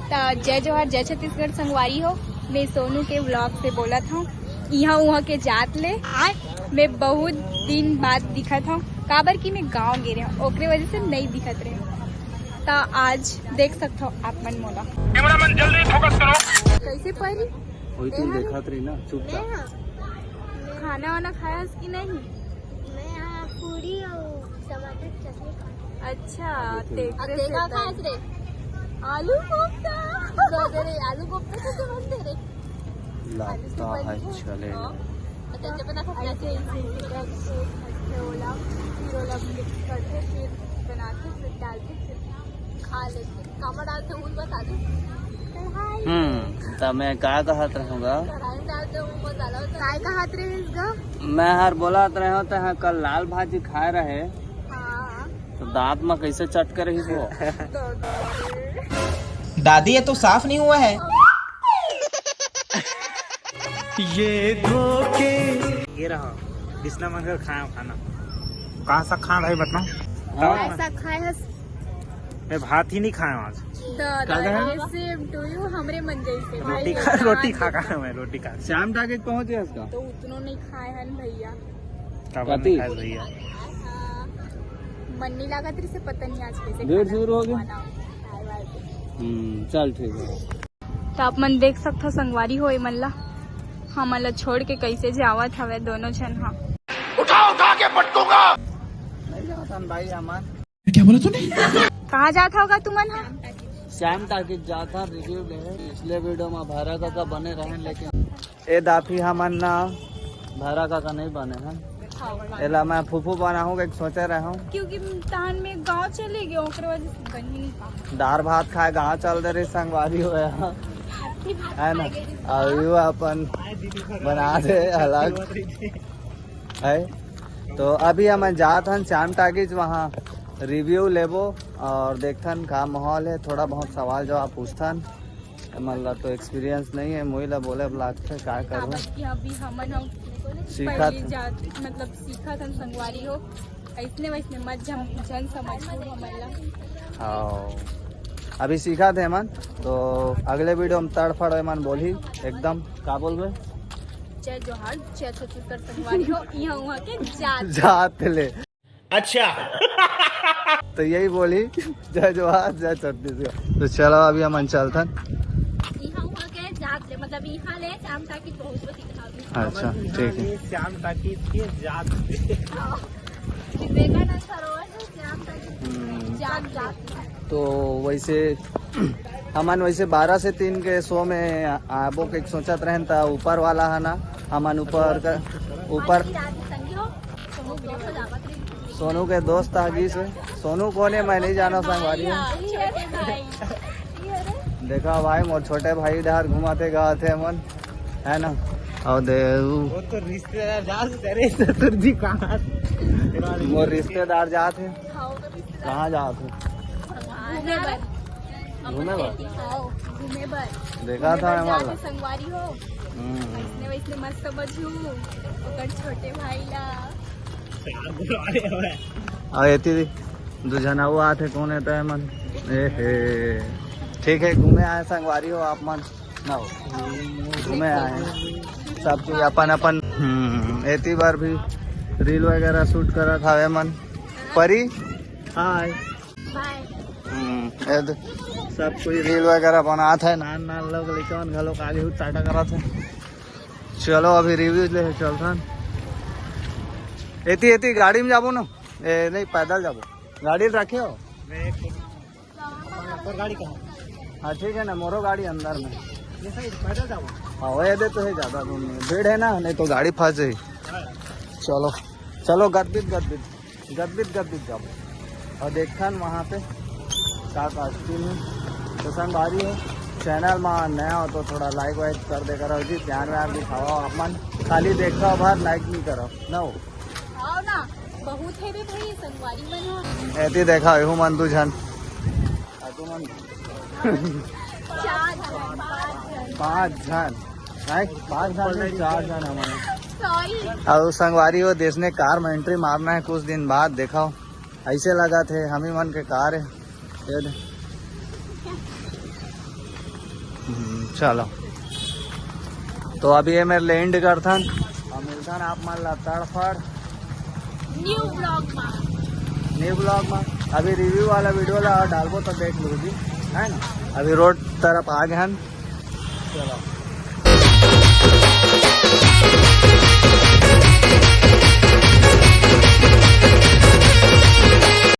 जय जोहार जय छत्तीसगढ़ संगवारी हो। मैं सोनू के व्लॉग से बोला था यहाँ वहाँ के जात ले मैं बहुत दिन बाद दिखा था काबर की मैं गाँव गे रहा ओकरे वजह से नहीं दिखत रहे। तो आज देख सकते हो आप मन मोला कैमरामैन जल्दी फोकस करो। कैसे परी वही तुम देखा रही ना चुपचाप। खाना वाना खाया कि नहीं? मैं यहाँ पूरी और टमाटर की चटनी खाई। अच्छा आलू कोफ्ता आलू कोफ्ता तो बनते रे लगता है चले अच्छा बना ऐसे मिक्स करके फिर बनाते फिर डालते फिर खा लेते कामा डालते हूँ बता दो तो मैं क्या कहत रहूँगा कढ़ाई डालते हूँ मसाला काय का हाथ रहे इसका? मैं हर बोलत रहे हो तो हाँ कल लाल भाजी खाए रहे हाँ तो दांत में कैसे चट कर रही वो दादी ये तो साफ नहीं हुआ है। ये धोखे ये रहा बिस्ना मंगल खाया खाना कहाँ सा खा भाई बताओ। ऐसा खाए हस मैं भात ही नहीं खाया आज। सेम टू यू हमरे मन जैसे रोटी खा मैं रोटी खा शाम टाके पहुँच गया इसका तो उतनो नहीं खाए हन भैया। कथी? भैया मन नहीं लगा तेरे से पता नहीं आज कैसे डेढ़ खाना शुरू हो गया? बनाओ। चल ठीक है। तो आप मन देख सकते संगवारी हो मन ला हमन ला छोड़ के कैसे जावत हवे दोनों जन। हाँ उठा के पटकूंगा। नहीं जाता भाई अमन कहाँ जाता होगा तुमन? हाँ शाम टाके जाता रिव्यू ले पिछले वीडियो में भैरा काका बने रहे लेकिन ए दाफी हमन ना भैरा काका नहीं बने हैं एला मैं फूफू बनाऊंगा एक सोचे रहा हूँ क्योंकि तान में गांव चले गए ओकरे वजह से बन ही नहीं पा। दाल भात खाए गाँव चल दे रही संगवारी हो है ना और यू अपन बना दे अलग है। तो अभी हम जात हन श्याम टाकीज वहाँ रिव्यू लेबो और देखथन का माहौल है थोड़ा बहुत सवाल जवाब पूछथन मतलब तो एक्सपीरियंस नहीं है मुई ला बोले लागते क्या करूँ अभी हमन हम सीखा मतलब सीखा था संगवारी हो ऐसने वैसने मत जन समझ हमन ला। हाँ अभी सीखा थे मन तो अगले वीडियो में तड़फड़ मन बोली एकदम का बोल रहे जय जोहार जय छत्तीसगढ़ संगवारी हो यहाँ वहाँ के जात ले। अच्छा तो यही बोली जय जोहार जय छत्तीसगढ़। तो चलो अभी हम चलथन यहाँ वहाँ के जात ले मतलब यहाँ ले शाम तक बहुत दिखा अच्छा ठीक है। श्याम टाकीज के जात विवेकानंद सरोवर से शाम तक जात तो वैसे हमन वैसे 12 से 3 के शो में आबो के सोचत रहन था ऊपर वाला है ना हमन ऊपर सोनू के दोस्त आगी से सोनू कौन है मैं नहीं जाना संगवारी देखा भाई मोर छोटे भाई इधर घुमाते गाते मन है ना और वो तो रिश्तेदार जा तुर्जी कहाँ मोर रिश्तेदार जाते कहाँ जाते घूमे बस देखा था हमारा संगवारी हो वैसने वैसने मत समझू ओकर छोटे भाई ला और एती दो जना वो आते कौन है तो मन ठीक है घूमे आए संगवारी हो आप मन ना हो घूमे आए सब चीज अपन अपन एती बार भी रील वगैरह शूट करा था मन परी हाय सब कोई रील वगैरह बना था नान नान लोग लेकिन घलो आगे हुट चाटा करा था। चलो अभी रिव्यू ले चलथन एती एती गाड़ी में जाबो ना नहीं पैदल जाबो गाड़ी रखे हो गाड़ी कहाँ हाँ ठीक है ना मोरो गाड़ी अंदर में ये साइड पैदल जाओ। हाँ वो दे तो है ज्यादा दूर में भीड़ है ना नहीं तो गाड़ी फंस जाए। चलो चलो गदबिद जाओ और देखथन वहाँ पे का तो संगवारी है चैनल में नया हो तो थोड़ा लाइक वाइक कर दे करो जी ध्यान में आप दिखाओ अपन खाली देखा बाहर लाइक नहीं करो ना हो ना बहुत है रे भाई संगवारी मन ऐती देखा हूँ मन तू झन पाँच जन 4 जन हमारे और संगवारी हो देश ने कार में एंट्री मारना है कुछ दिन बाद देखा ऐसे लगा थे हम ही मन के कार है चलो तो अभी ये मेरे लैंड करथन और मिलथन आप मन ला तड़फड़ न्यू ब्लॉग में। न्यू ब्लॉग में। अभी रिव्यू वाला वीडियो ला डालबो तो देख लो जी, है ना। अभी रोड तरफ आ गए हन, चलो।